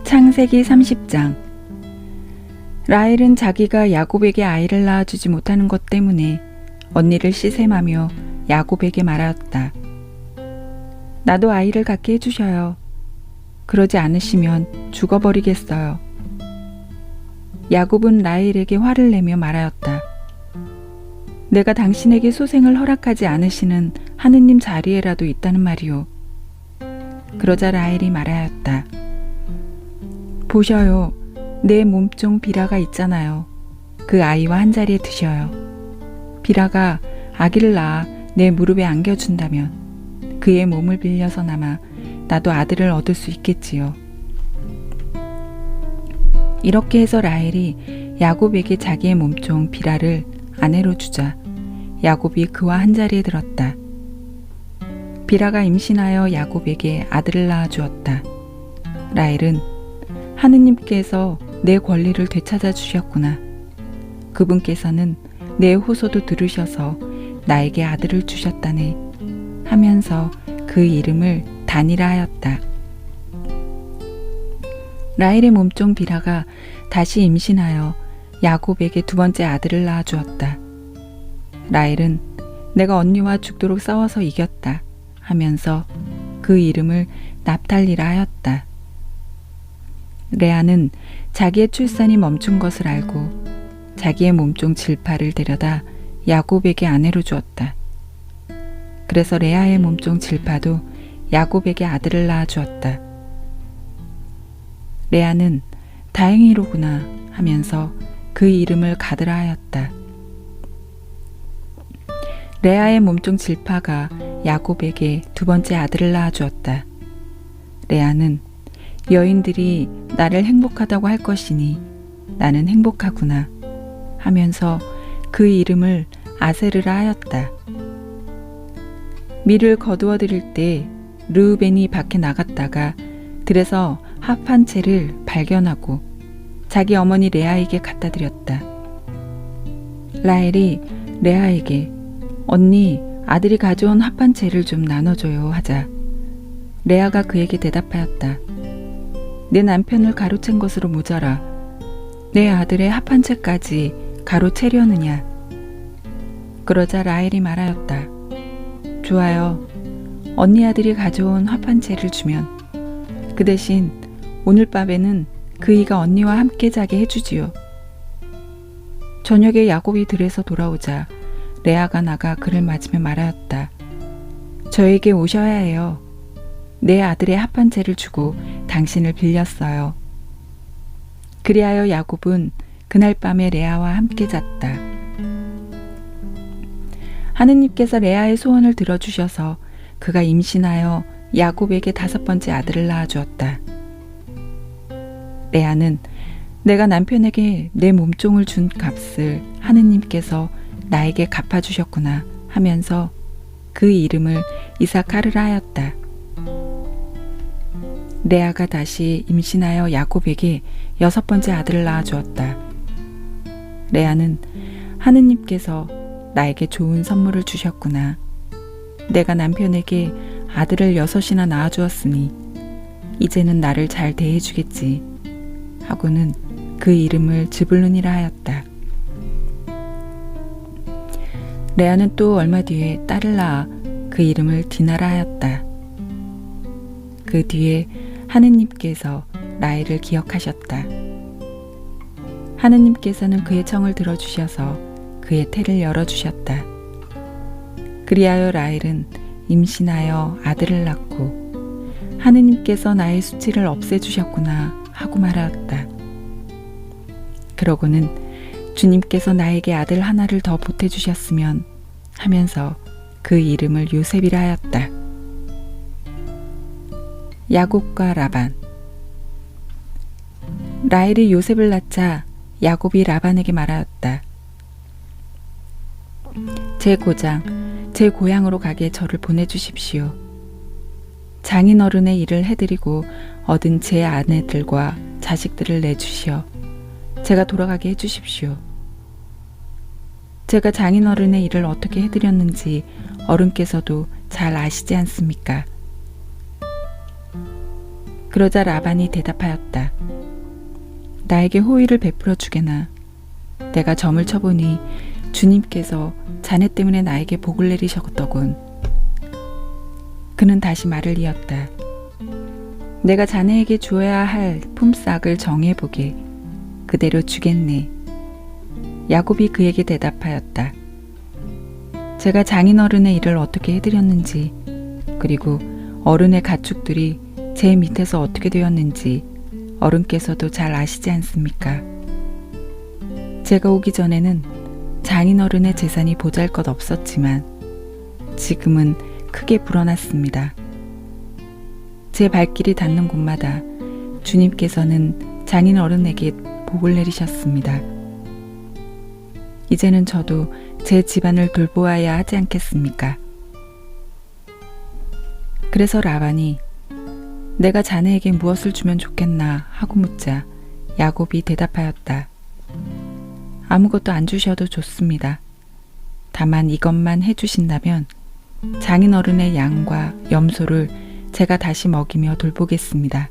창세기 30장. 라헬은 자기가 야곱에게 아이를 낳아주지 못하는 것 때문에 언니를 시샘하며 야곱에게 말하였다. 나도 아이를 갖게 해주셔요. 그러지 않으시면 죽어버리겠어요. 야곱은 라헬에게 화를 내며 말하였다. 내가 당신에게 소생을 허락하지 않으시는 하느님 자리에라도 있다는 말이오. 그러자 라헬이 말하였다. 보셔요. 내 몸종 비라가 있잖아요. 그 아이와 한 자리에 드셔요. 비라가 아기를 낳아 내 무릎에 안겨준다면 그의 몸을 빌려서나마 나도 아들을 얻을 수 있겠지요. 이렇게 해서 라헬이 야곱에게 자기의 몸종 비라를 아내로 주자 야곱이 그와 한 자리에 들었다. 비라가 임신하여 야곱에게 아들을 낳아 주었다. 라헬은 하느님께서 내 권리를 되찾아 주셨구나. 그분께서는 내 호소도 들으셔서 나에게 아들을 주셨다네 하면서 그 이름을 단이라 하였다. 라헬의 몸종 비라가 다시 임신하여 야곱에게 두 번째 아들을 낳아 주었다. 라헬은 내가 언니와 죽도록 싸워서 이겼다 하면서 그 이름을 납달리라 하였다. 레아는 자기의 출산이 멈춘 것을 알고 자기의 몸종 질파를 데려다 야곱에게 아내로 주었다. 그래서 레아의 몸종 질파도 야곱에게 아들을 낳아 주었다. 레아는 다행이로구나 하면서 그 이름을 가드라 하였다. 레아의 몸종 질파가 야곱에게 두 번째 아들을 낳아 주었다. 레아는 여인들이 나를 행복하다고 할 것이니 나는 행복하구나 하면서 그 이름을 아세르라 하였다. 밀을 거두어 드릴 때 르우벤이 밖에 나갔다가 들에서 합 한 채를 발견하고 자기 어머니 레아에게 갖다 드렸다. 라헬이 레아에게 언니 아들이 가져온 합 한 채를 좀 나눠줘요 하자 레아가 그에게 대답하였다. 내 남편을 가로챈 것으로 모자라 내 아들의 합 한 채까지 가로채려느냐. 그러자 라헬이 말하였다. 좋아요. 언니 아들이 가져온 합 한 채를 주면 그 대신 오늘 밤에는 그이가 언니와 함께 자게 해주지요. 저녁에 야곱이 들에서 돌아오자 레아가 나가 그를 맞으며 말하였다. 저에게 오셔야 해요. 내 아들의 합 한 채를 주고 당신을 빌렸어요. 그리하여 야곱은 그날 밤에 레아와 함께 잤다. 하느님께서 레아의 소원을 들어주셔서 그가 임신하여 야곱에게 다섯 번째 아들을 낳아 주었다. 레아는 내가 남편에게 내 몸종을 준 값을 하느님께서 나에게 갚아주셨구나 하면서 그 이름을 이삭하르라 하였다. 레아가 다시 임신하여 야곱에게 여섯 번째 아들을 낳아 주었다. 레아는 하느님께서 나에게 좋은 선물을 주셨구나. 내가 남편에게 아들을 여섯이나 낳아 주었으니 이제는 나를 잘 대해주겠지 하고는 그 이름을 즈불룬이라 하였다. 레아는 또 얼마 뒤에 딸을 낳아 그 이름을 디나라 하였다. 그 뒤에 하느님께서 라헬을 기억하셨다. 하느님께서는 그의 청을 들어주셔서 그의 태를 열어주셨다. 그리하여 라헬은 임신하여 아들을 낳고 하느님께서 나의 수치를 없애주셨구나 하고 말하였다. 그러고는 주님께서 나에게 아들 하나를 더 보태주셨으면 하면서 그 이름을 요셉이라 하였다. 야곱과 라반. 라헬이 요셉을 낳자 야곱이 라반에게 말하였다. 제 고장, 제 고향으로 가게 저를 보내주십시오. 장인어른의 일을 해드리고 얻은 제 아내들과 자식들을 내주시어 제가 돌아가게 해주십시오. 제가 장인어른의 일을 어떻게 해드렸는지 어른께서도 잘 아시지 않습니까? 그러자 라반이 대답하였다. 나에게 호의를 베풀어 주게나. 내가 점을 쳐보니 주님께서 자네 때문에 나에게 복을 내리셨더군. 그는 다시 말을 이었다. 내가 자네에게 주어야 할 품삯을 정해보게. 그대로 주겠네. 야곱이 그에게 대답하였다. 제가 장인어른의 일을 어떻게 해드렸는지, 그리고 어른의 가축들이 제 밑에서 어떻게 되었는지 어른께서도 잘 아시지 않습니까? 제가 오기 전에는 장인어른의 재산이 보잘것 없었지만 지금은 크게 불어났습니다. 제 발길이 닿는 곳마다 주님께서는 장인어른에게 복을 내리셨습니다. 이제는 저도 제 집안을 돌보아야 하지 않겠습니까? 그래서 라반이 내가 자네에게 무엇을 주면 좋겠나 하고 묻자 야곱이 대답하였다. 아무것도 안 주셔도 좋습니다. 다만 이것만 해주신다면 장인어른의 양과 염소를 제가 다시 먹이며 돌보겠습니다.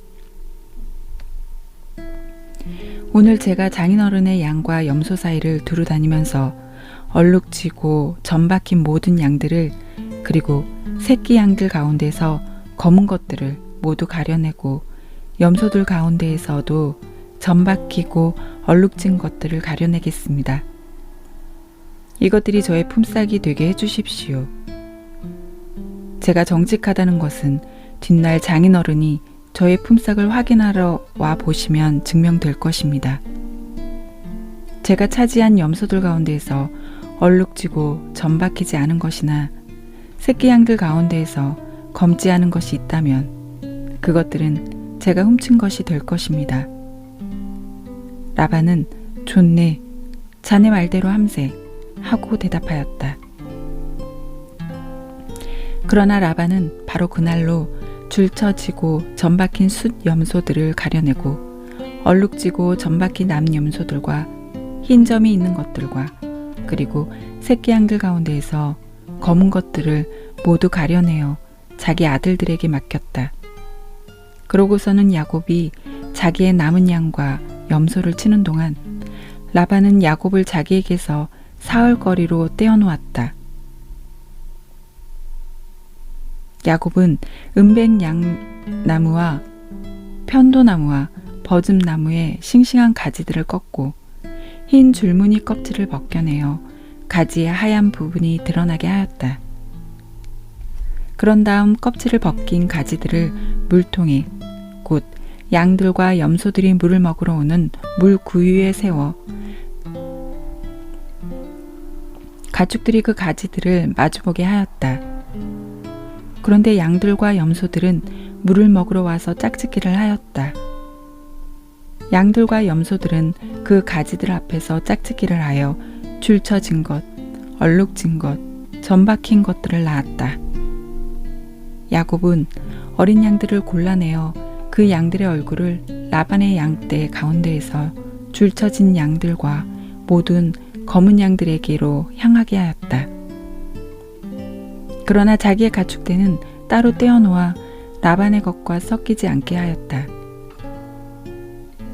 오늘 제가 장인어른의 양과 염소 사이를 두루 다니면서 얼룩지고 점 박힌 모든 양들을, 그리고 새끼 양들 가운데서 검은 것들을 모두 가려내고 염소들 가운데에서도 점 박히고 얼룩진 것들을 가려내겠습니다. 이것들이 저의 품삯이 되게 해주십시오. 제가 정직하다는 것은 뒷날 장인어른이 저의 품삯을 확인하러 와 보시면 증명될 것입니다. 제가 차지한 염소들 가운데에서 얼룩지고 점 박히지 않은 것이나 새끼 양들 가운데에서 검지 않은 것이 있다면 그것들은 제가 훔친 것이 될 것입니다. 라반은 좋네, 자네 말대로 함세 하고 대답하였다. 그러나 라반은 바로 그날로 줄쳐지고 점 박힌 숫 염소들을 가려내고 얼룩지고 점 박힌 남 염소들과 흰 점이 있는 것들과 그리고 새끼 양들 가운데에서 검은 것들을 모두 가려내어 자기 아들들에게 맡겼다. 그러고서는 야곱이 자기의 남은 양과 염소를 치는 동안 라반은 야곱을 자기에게서 사흘거리로 떼어놓았다. 야곱은 은백양나무와 편도나무와 버즘나무의 싱싱한 가지들을 꺾고 흰 줄무늬 껍질을 벗겨내어 가지의 하얀 부분이 드러나게 하였다. 그런 다음 껍질을 벗긴 가지들을 물통에, 곧 양들과 염소들이 물을 먹으러 오는 물 구유에 세워 가축들이 그 가지들을 마주보게 하였다. 그런데 양들과 염소들은 물을 먹으러 와서 짝짓기를 하였다. 양들과 염소들은 그 가지들 앞에서 짝짓기를 하여 줄쳐진 것, 얼룩진 것, 점 박힌 것들을 낳았다. 야곱은 어린 양들을 골라내어 그 양들의 얼굴을 라반의 양떼 가운데에서 줄쳐진 양들과 모든 검은 양들에게로 향하게 하였다. 그러나 자기의 가축대는 따로 떼어놓아 라반의 것과 섞이지 않게 하였다.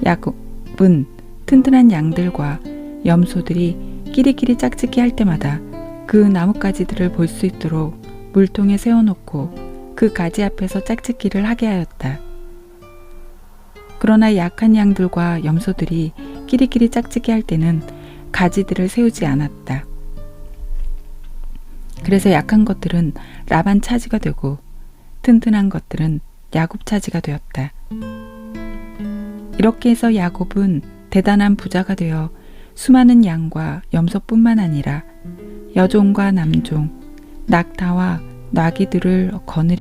야곱은 튼튼한 양들과 염소들이 끼리끼리 짝짓기 할 때마다 그 나뭇가지들을 볼 수 있도록 물통에 세워놓고 그 가지 앞에서 짝짓기를 하게 하였다. 그러나 약한 양들과 염소들이 끼리끼리 짝짓기 할 때는 가지들을 세우지 않았다. 그래서 약한 것들은 라반 차지가 되고 튼튼한 것들은 야곱 차지가 되었다. 이렇게 해서 야곱은 대단한 부자가 되어 수많은 양과 염소뿐만 아니라 여종과 남종, 낙타와 나귀들을 거느리